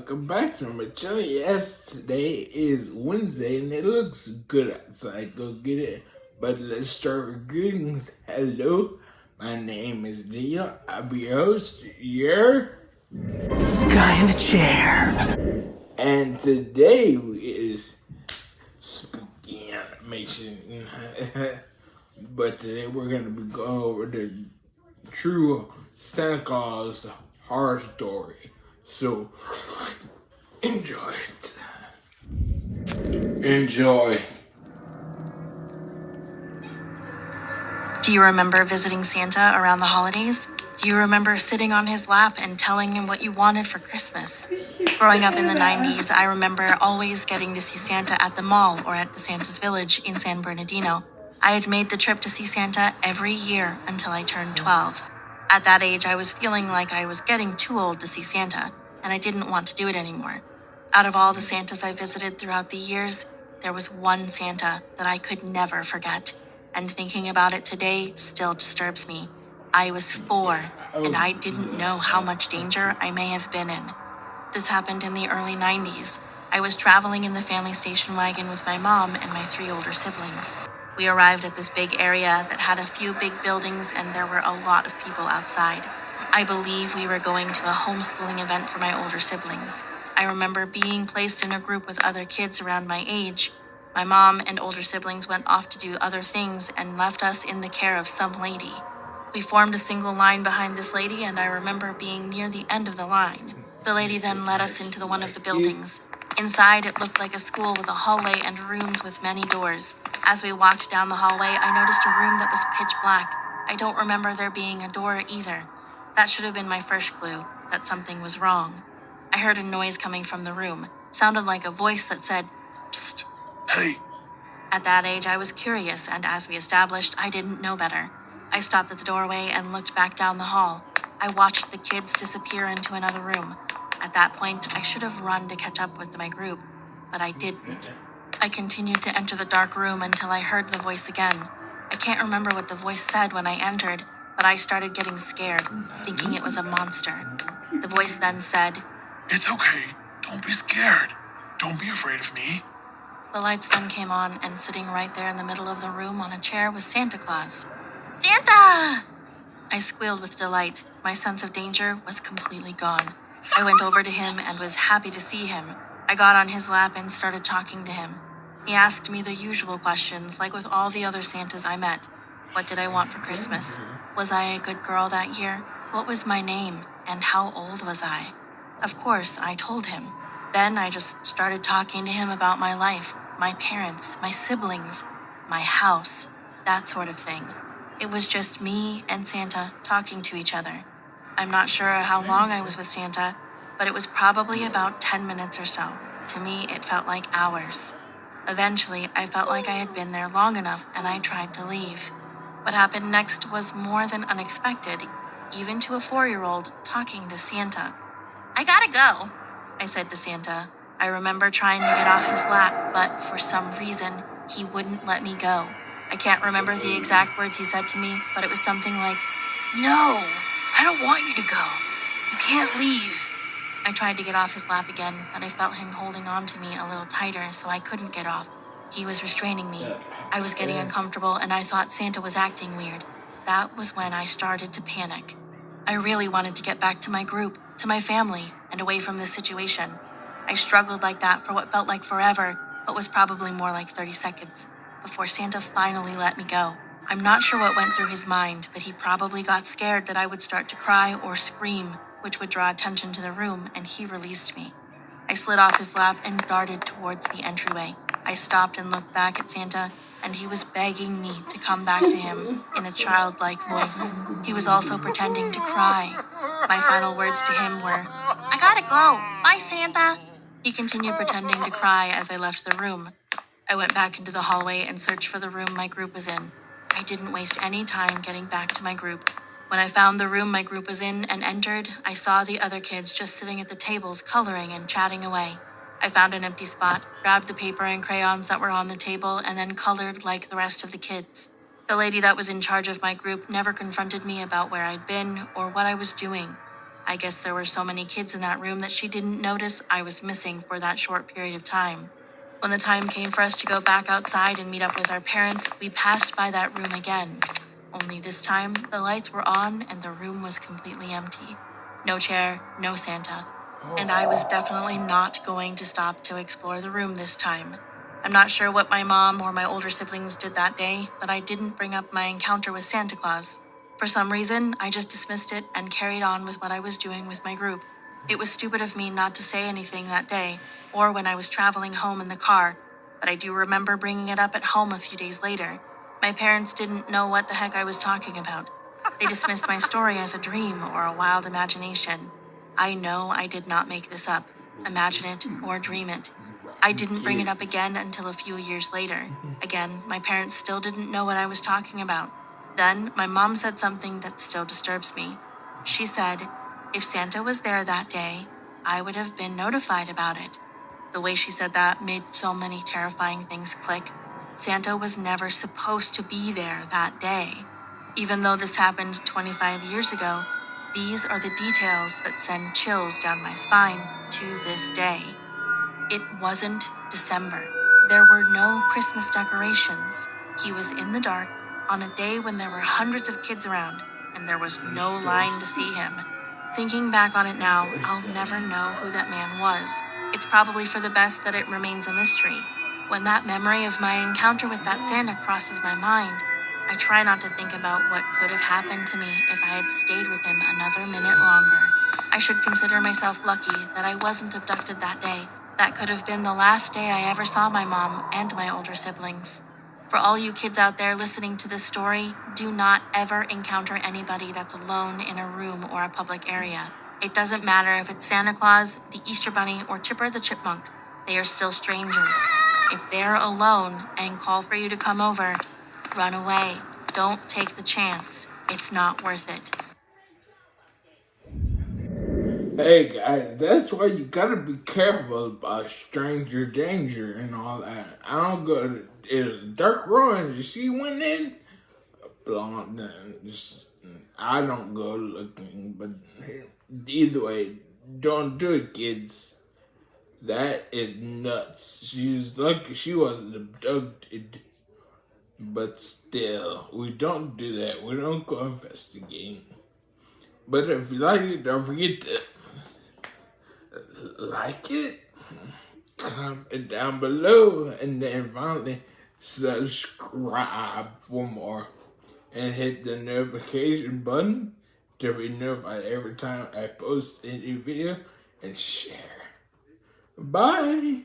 welcome back to my channel. Yes, today is Wednesday and it looks good outside. Go get it. But let's start with greetings. Hello, my name is Dino. I'll be your host, your guy in the chair. And today is spooky animation. But today we're going to be going over the true Santa Claus horror story. So, enjoy it. Enjoy. Do you remember visiting Santa around the holidays? Do you remember sitting on his lap and telling him what you wanted for Christmas? Growing up in the 90s, I remember always getting to see Santa at the mall or at the Santa's Village in San Bernardino. I had made the trip to see Santa every year until I turned 12. At that age, I was feeling like I was getting too old to see Santa, and I didn't want to do it anymore. Out of all the Santas I visited throughout the years, there was one Santa that I could never forget, and thinking about it today still disturbs me. I was 4, and I didn't know how much danger I may have been in. This happened in the early 90s. I was traveling in the family station wagon with my mom and my 3 older siblings. We arrived at this big area that had a few big buildings and there were a lot of people outside. I believe we were going to a homeschooling event for my older siblings. I remember being placed in a group with other kids around my age. My mom and older siblings went off to do other things and left us in the care of some lady. We formed a single line behind this lady and I remember being near the end of the line. The lady then led us into one of the buildings. Inside, it looked like a school with a hallway and rooms with many doors. As we walked down the hallway, I noticed a room that was pitch black. I don't remember there being a door either. That should have been my first clue, that something was wrong. I heard a noise coming from the room. Sounded like a voice that said, Psst, hey. At that age, I was curious, and as we established, I didn't know better. I stopped at the doorway and looked back down the hall. I watched the kids disappear into another room. At that point, I should have run to catch up with my group, but I didn't. I continued to enter the dark room until I heard the voice again. I can't remember what the voice said when I entered, but I started getting scared, thinking it was a monster. The voice then said, It's okay. Don't be scared. Don't be afraid of me. The lights then came on, and sitting right there in the middle of the room on a chair was Santa Claus. Santa! I squealed with delight. My sense of danger was completely gone. I went over to him and was happy to see him. I got on his lap and started talking to him. He asked me the usual questions, like with all the other Santas I met. What did I want for Christmas? Was I a good girl that year? What was my name? And how old was I? Of course, I told him. Then I just started talking to him about my life, my parents, my siblings, my house, that sort of thing. It was just me and Santa talking to each other. I'm not sure how long I was with Santa, but it was probably about 10 minutes or so. To me, it felt like hours. Eventually, I felt like I had been there long enough and I tried to leave. What happened next was more than unexpected, even to a 4-year-old talking to Santa. I gotta go, I said to Santa. I remember trying to get off his lap, but for some reason, he wouldn't let me go. I can't remember the exact words he said to me, but it was something like, No, I don't want you to go. You can't leave. I tried to get off his lap again, but I felt him holding on to me a little tighter, so I couldn't get off. He was restraining me. I was getting uncomfortable, and I thought Santa was acting weird. That was when I started to panic. I really wanted to get back to my group, to my family, and away from this situation. I struggled like that for what felt like forever, but was probably more like 30 seconds, before Santa finally let me go. I'm not sure what went through his mind, but he probably got scared that I would start to cry or scream, which would draw attention to the room, and he released me. I slid off his lap and darted towards the entryway. I stopped and looked back at Santa, and he was begging me to come back to him in a childlike voice. He was also pretending to cry. My final words to him were, I gotta go. Bye, Santa. He continued pretending to cry as I left the room. I went back into the hallway and searched for the room my group was in. I didn't waste any time getting back to my group. When I found the room my group was in and entered, I saw the other kids just sitting at the tables coloring and chatting away. I found an empty spot, grabbed the paper and crayons that were on the table, and then colored like the rest of the kids. The lady that was in charge of my group never confronted me about where I'd been or what I was doing. I guess there were so many kids in that room that she didn't notice I was missing for that short period of time. When the time came for us to go back outside and meet up with our parents, we passed by that room again. Only this time, the lights were on and the room was completely empty. No chair, no Santa. And I was definitely not going to stop to explore the room this time. I'm not sure what my mom or my older siblings did that day, but I didn't bring up my encounter with Santa Claus. For some reason, I just dismissed it and carried on with what I was doing with my group. It was stupid of me not to say anything that day, or when I was traveling home in the car, but I do remember bringing it up at home a few days later. My parents didn't know what the heck I was talking about. They dismissed my story as a dream or a wild imagination. I know I did not make this up, imagine it, or dream it. I didn't bring it up again until a few years later. Again, my parents still didn't know what I was talking about. Then, my mom said something that still disturbs me. She said, if Santa was there that day, I would have been notified about it. The way she said that made so many terrifying things click. Santa was never supposed to be there that day. Even though this happened 25 years ago, these are the details that send chills down my spine to this day. It wasn't December. There were no Christmas decorations. He was in the dark on a day when there were hundreds of kids around, and there was no line to see him. Thinking back on it now, I'll never know who that man was. It's probably for the best that it remains a mystery. When that memory of my encounter with that Santa crosses my mind, I try not to think about what could have happened to me if I had stayed with him another minute longer. I should consider myself lucky that I wasn't abducted that day. That could have been the last day I ever saw my mom and my older siblings. For all you kids out there listening to this story, do not ever encounter anybody that's alone in a room or a public area. It doesn't matter if it's Santa Claus, the Easter Bunny, or Chipper the Chipmunk. They are still strangers. If they're alone and call for you to come over, run away. Don't take the chance. It's not worth it. Hey guys, that's why you gotta be careful about stranger danger and all that. I don't go to, is Dirk Rowan, she went in, blonde, and just, I don't go looking, but either way, don't do it, kids. That is nuts. She's lucky she wasn't abducted, but still, we don't do that. We don't go investigating. But if you like it, don't forget to like it, comment down below, and then finally subscribe for more, and hit the notification button to be notified every time I post a new video, and share. Bye.